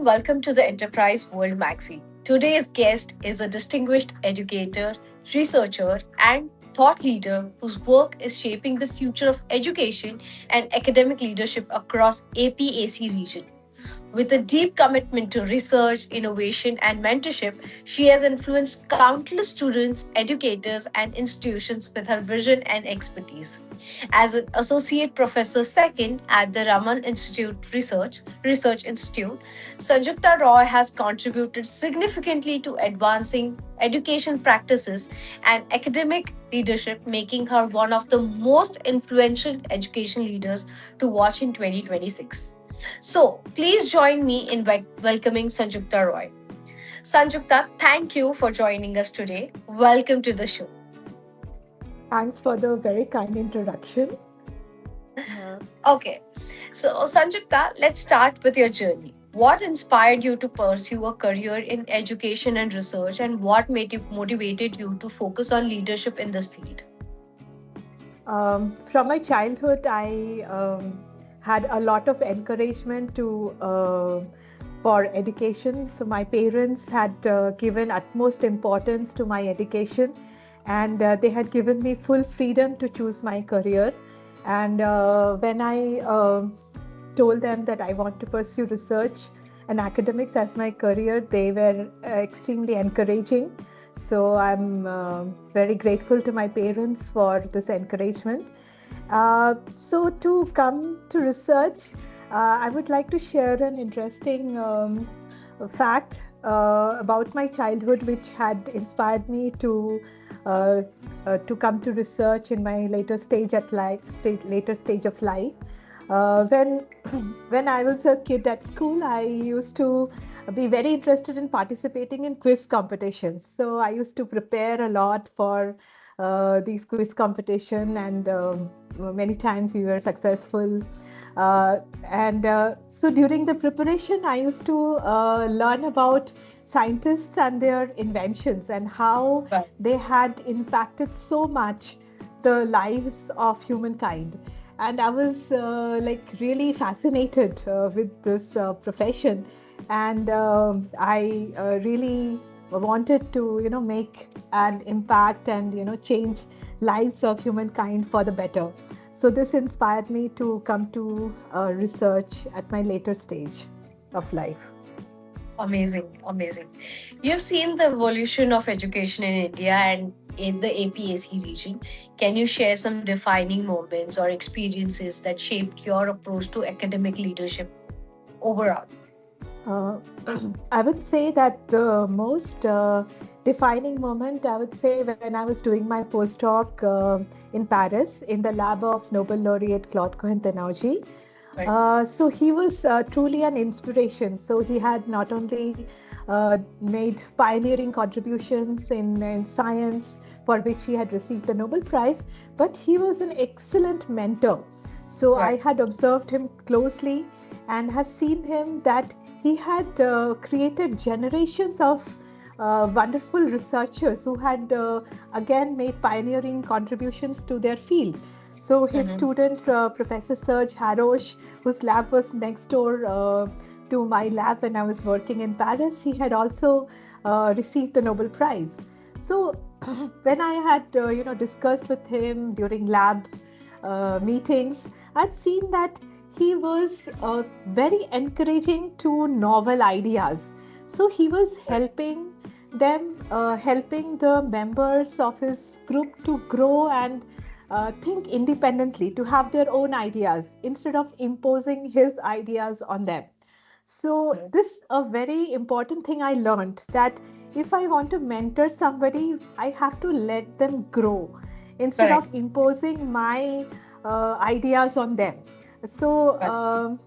welcome to the Enterprise World Maxi. Today's guest is a distinguished educator, researcher, and thought leader whose work is shaping the future of education and academic leadership across APAC region. With a deep commitment to research, innovation, and mentorship, she has influenced countless students, educators, and institutions with her vision and expertise. As an associate professor second at the Raman Research Institute, Sanjukta Roy has contributed significantly to advancing education practices and academic leadership, making her one of the most influential education leaders to watch in 2026. So, please join me in welcoming Sanjukta Roy. Sanjukta, thank you for joining us today. Welcome to the show. Thanks for the very kind introduction. Okay, so Sanjukta, let's start with your journey. What inspired you to pursue a career in education and research, and what motivated you to focus on leadership in this field? From my childhood, I had a lot of encouragement for education. So my parents had given utmost importance to my education, and they had given me full freedom to choose my career. And when I told them that I want to pursue research and academics as my career, they were extremely encouraging. So I'm very grateful to my parents for this encouragement. So to come to research, I would like to share an interesting fact about my childhood, which had inspired me to come to research in my later stage of life. When I was a kid at school, I used to be very interested in participating in quiz competitions. So I used to prepare a lot for these quiz competition, and many times we were successful. So during the preparation, I used to learn about scientists and their inventions and how they had impacted so much the lives of humankind. And I was really fascinated with this profession, and I really wanted to make an impact and change lives of humankind for the better. So this inspired me to come to research at my later stage of life. Amazing. You've seen the evolution of education in India and in the APAC region. Can you share some defining moments or experiences that shaped your approach to academic leadership overall? I would say that the most defining moment, I would say, when I was doing my postdoc in Paris in the lab of Nobel laureate 𝗀𝗂𝗀𝗃. So he was truly an inspiration. So he had not only made pioneering contributions in science, for which he had received the Nobel Prize, but he was an excellent mentor. So I had observed him closely and have seen him that he had created generations of wonderful researchers who had again made pioneering contributions to their field. So his student, Professor Serge Haroche, whose lab was next door to my lab when I was working in Paris, he had also received the Nobel Prize. So when I had discussed with him during lab meetings, I'd seen that he was very encouraging to novel ideas. So he was helping them, helping the members of his group to grow and think independently, to have their own ideas instead of imposing his ideas on them. So this is a very important thing I learned, that if I want to mentor somebody, I have to let them grow instead of imposing my ideas on them. So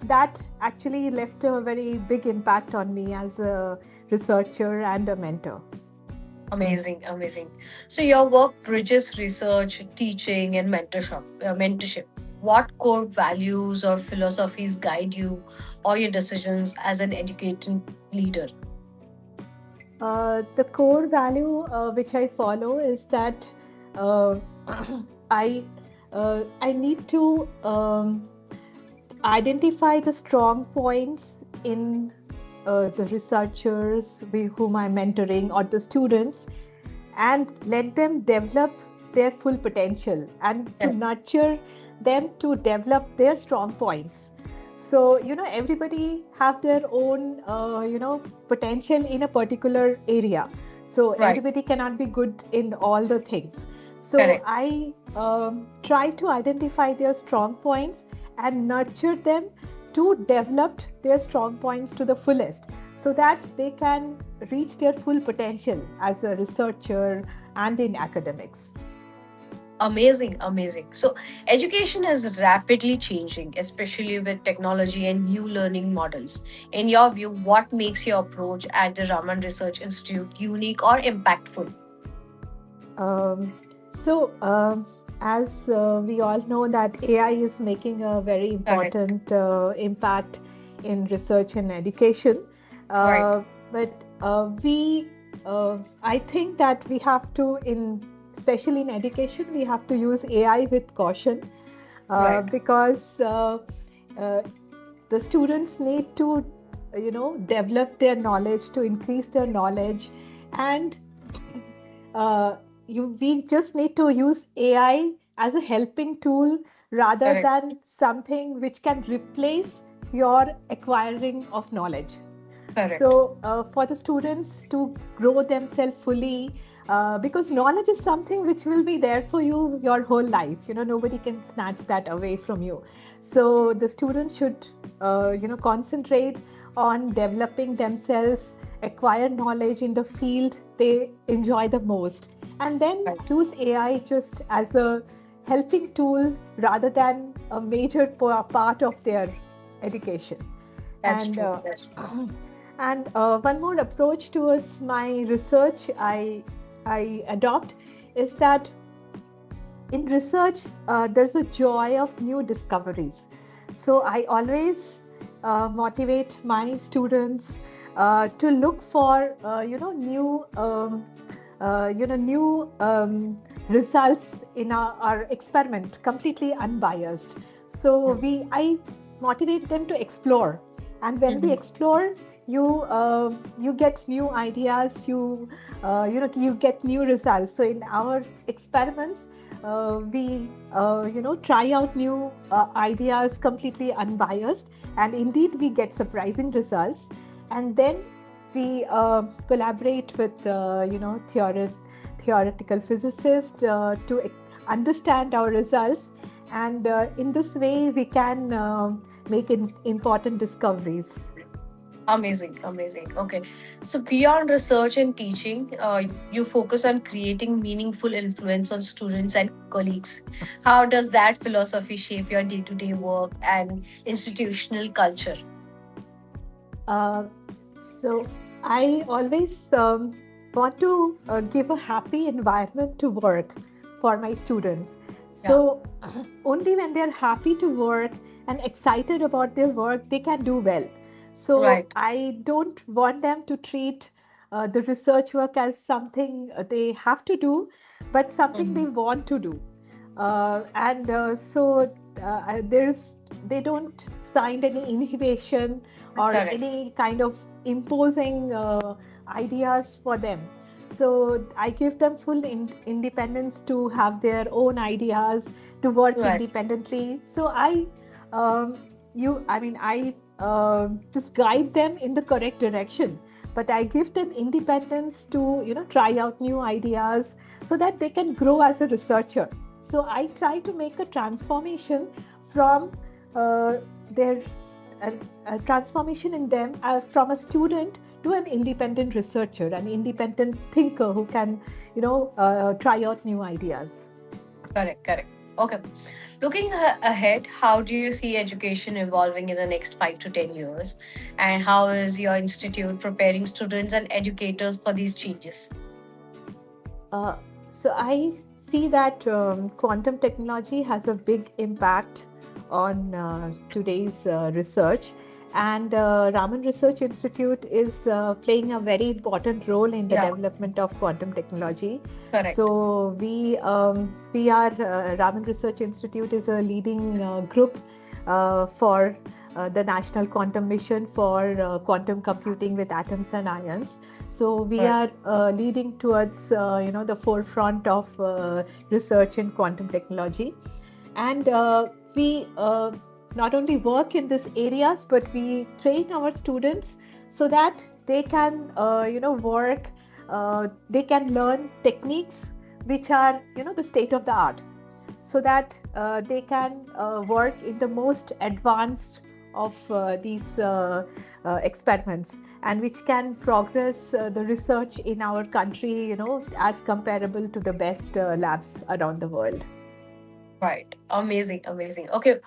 that actually left a very big impact on me as a researcher and a mentor. Amazing. So your work bridges research, teaching, and mentorship. What core values or philosophies guide you or your decisions as an educating leader? The core value which I follow is that I need to identify the strong points in the researchers whom I'm mentoring or the students, and let them develop their full potential and to nurture them to develop their strong points. So, everybody have their own, potential in a particular area. So everybody cannot be good in all the things. So I try to identify their strong points and nurture them to develop their strong points to the fullest, so that they can reach their full potential as a researcher and in academics. Amazing, amazing. So education is rapidly changing, especially with technology and new learning models. In your view, what makes your approach at the Raman Research Institute unique or impactful? As we all know that AI is making a very important impact in research and education. But I think that we have to, especially in education, we have to use AI with caution, because the students need to, develop their knowledge, to increase their knowledge, and we just need to use AI as a helping tool rather than something which can replace your acquiring of knowledge. So for the students to grow themselves fully, because knowledge is something which will be there for you your whole life. Nobody can snatch that away from you. So the students should, concentrate on developing themselves, acquire knowledge in the field they enjoy the most, and then use AI just as a helping tool rather than a major part of their education. That's true. And one more approach towards my research I adopt is that in research there's a joy of new discoveries. So I always motivate my students to look for new results in our experiment, completely unbiased. So I motivate them to explore, and when we explore, you get new ideas, you get new results. So in our experiments, we try out new ideas completely unbiased, and indeed we get surprising results. And then we collaborate with theoretical physicists to understand our results, and in this way we can make important discoveries. Amazing, amazing. Okay. So beyond research and teaching, you focus on creating meaningful influence on students and colleagues. How does that philosophy shape your day-to-day work and institutional culture? So I always want to give a happy environment to work for my students. So only when they're happy to work and excited about their work, they can do well. So I don't want them to treat the research work as something they have to do, but something they want to do. So they don't find any inhibition or any kind of imposing ideas for them. So I give them full independence to have their own ideas, to work independently. So I just guide them in the correct direction, but I give them independence to try out new ideas so that they can grow as a researcher. So I try to make a transformation from their transformation in them from a student to an independent researcher, an independent thinker who can try out new ideas. Correct. Okay. Looking ahead, how do you see education evolving in the next 5 to 10 years? And how is your institute preparing students and educators for these changes? So I see that quantum technology has a big impact on today's research. And Raman Research Institute is playing a very important role in the development of quantum technology. So we are Raman Research Institute is a leading group for the National Quantum Mission for quantum computing with atoms and ions. So we Right. are leading towards, the forefront of research in quantum technology. And we not only work in these areas, but we train our students so that they can, work, they can learn techniques which are, the state of the art, so that they can work in the most advanced of these experiments, and which can progress the research in our country, as comparable to the best labs around the world. Right. Amazing. Amazing. Okay.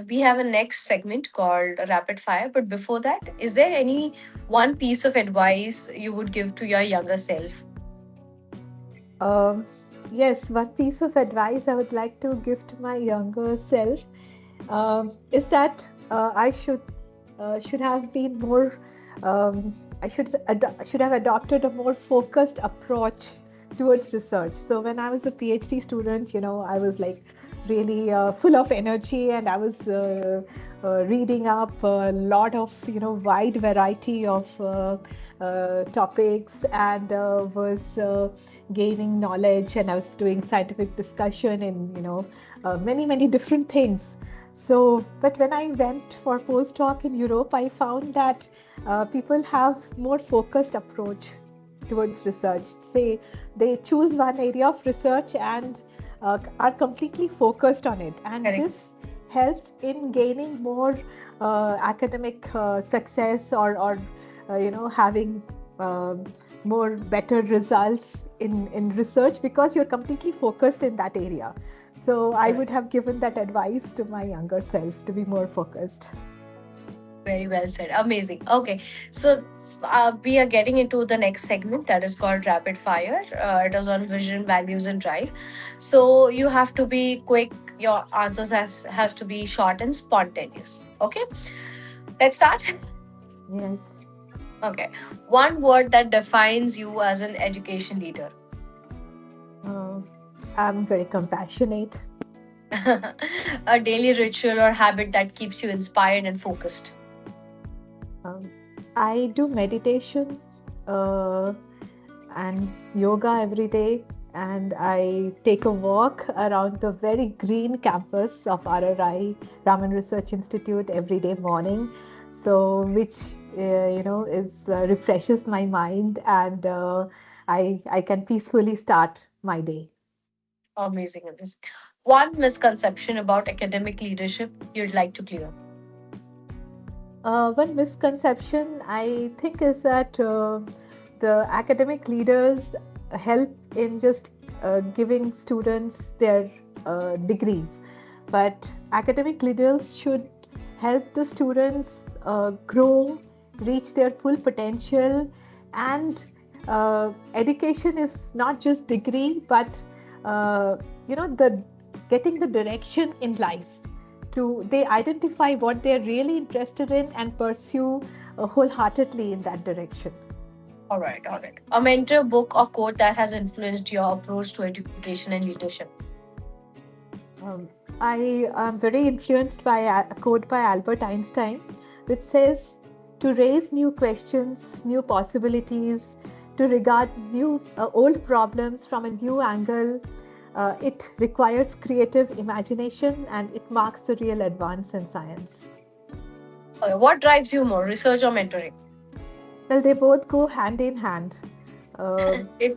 We have a next segment called Rapid Fire. But before that, is there any one piece of advice you would give to your younger self? Um, yes, one piece of advice I would like to give to my younger self is that I should have been more. I should have adopted a more focused approach towards research. So when I was a PhD student, I was like really full of energy, and I was reading up a lot of wide variety of topics, and was gaining knowledge, and I was doing scientific discussion in many different things. So, but when I went for postdoc in Europe, I found that people have more focused approach towards research. They choose one area of research and are completely focused on it, and Correct. this helps in gaining more academic success, or having uh, more better results in research, because you're completely focused in that area. So I Correct. would have given that advice to my younger self to be more focused. Very well said. Amazing. Okay. So we are getting into the next segment that is called Rapid Fire. It is on vision, values, and drive. So you have to be quick. Your answers has to be short and spontaneous. Okay. Let's start. Yes. Okay. One word that defines you as an education leader. Uh, I'm very compassionate. A daily ritual or habit that keeps you inspired and focused. Um, I do meditation uh, and yoga every day, and I take a walk around the very green campus of RRI, Raman Research Institute, every day morning. So, which is refreshes my mind, and I can peacefully start my day. Amazing. Amazing. One misconception about academic leadership you'd like to clear. One misconception I think is that the academic leaders help in just giving students their degrees, but academic leaders should help the students grow, reach their full potential, and education is not just degree, but the getting the direction in life, to they identify what they're really interested in and pursue wholeheartedly in that direction. All right. All right. A mentor, book, or quote that has influenced your approach to education and leadership. Um, I am very influenced by a quote by Albert Einstein, which says, to raise new questions, new possibilities, to regard new old problems from a new angle, it requires creative imagination, and it marks the real advance in science. Okay. What drives you more, research or mentoring? Well, they both go hand in hand. Um If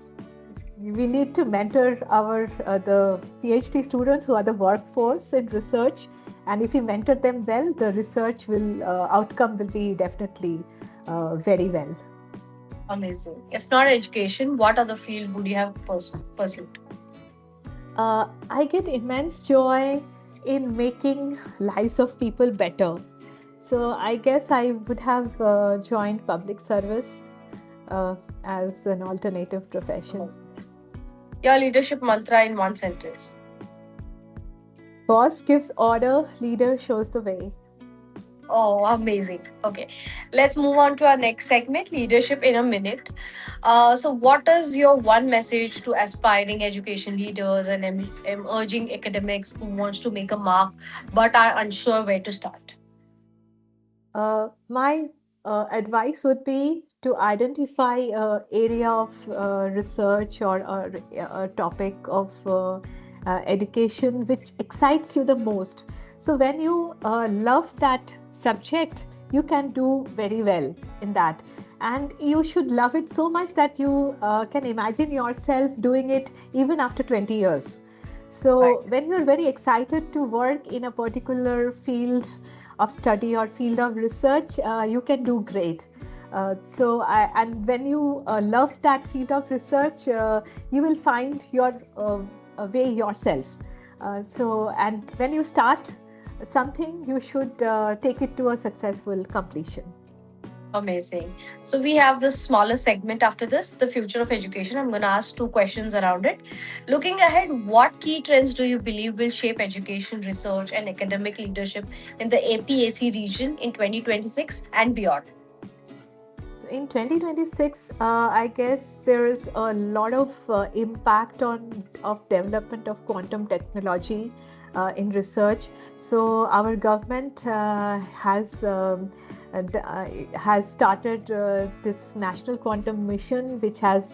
we need to mentor our the PhD students who are the workforce in research, and if we mentor them well, the research will outcome will be definitely very well. amazing. If not education, what other field would you have pursued? I get immense joy in making lives of people better. So I guess I would have joined public service uh, as an alternative profession. Amazing. Your leadership mantra in one sentence. Boss gives order, leader shows the way. Oh, amazing. Okay. Let's move on to our next segment, leadership in a minute. So, what is your one message to aspiring education leaders and emerging academics who wants to make a mark but are unsure where to start? My advice would be to identify an area of research or a topic of education which excites you the most. So when you love that subject, you can do very well in that. And you should love it so much that you can imagine yourself doing it even after 20 years. Right. So when you're very excited to work in a particular field of study or field of research, you can do great. And when you love that field of research, you will find your way yourself. And when you start something, you should take it to a successful completion. Amazing. So we have this smaller segment after this, the future of education. I'm going to ask two questions around it. Looking ahead, what key trends do you believe will shape education, research, and academic leadership in the APAC region in 2026 and beyond? In 2026, I guess there is a lot of impact of development of quantum technology in research. So our government has started this national quantum mission, which has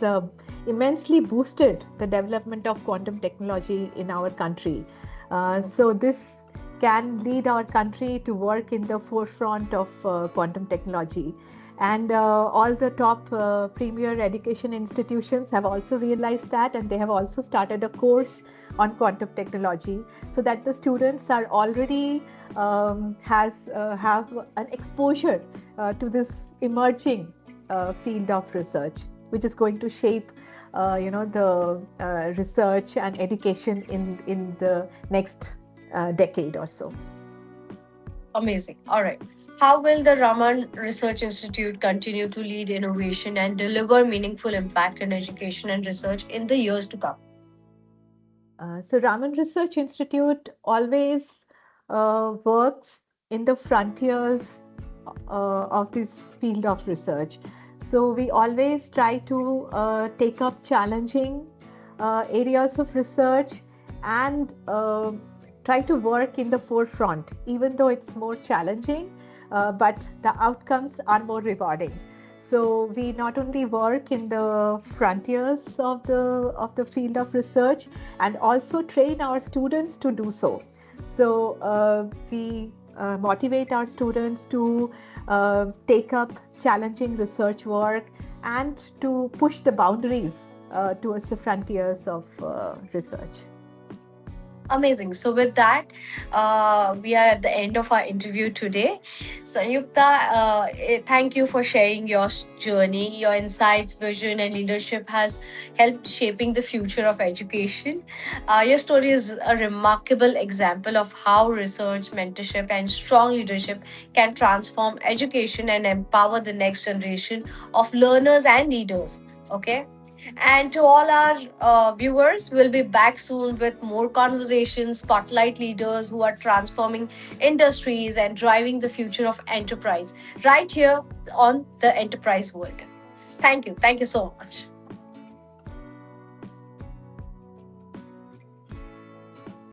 immensely boosted the development of quantum technology in our country. So this can lead our country to work in the forefront of quantum technology. And all the top premier education institutions have also realized that, and they have also started a course on quantum technology, so that the students are already have an exposure to this emerging field of research, which is going to shape the research and education in the next decade or so. Amazing. All right. How will the Raman Research Institute continue to lead innovation and deliver meaningful impact in education and research in the years to come? So Raman Research Institute always works in the frontiers of this field of research. So we always try to take up challenging areas of research and try to work in the forefront, even though it's more challenging, but the outcomes are more rewarding. So we not only work in the frontiers of the field of research, and also train our students to do so. So we motivate our students to take up challenging research work and to push the boundaries towards the frontiers of research. Amazing. So with that, we are at the end of our interview today. Sanjukta, thank you for sharing your journey. Your insights, vision, and leadership has helped shaping the future of education. Your story is a remarkable example of how research, mentorship, and strong leadership can transform education and empower the next generation of learners and leaders. Okay. And to all our viewers, we'll be back soon with more conversations, spotlight leaders who are transforming industries and driving the future of enterprise right here on the Enterprise World. Thank you. Thank you so much.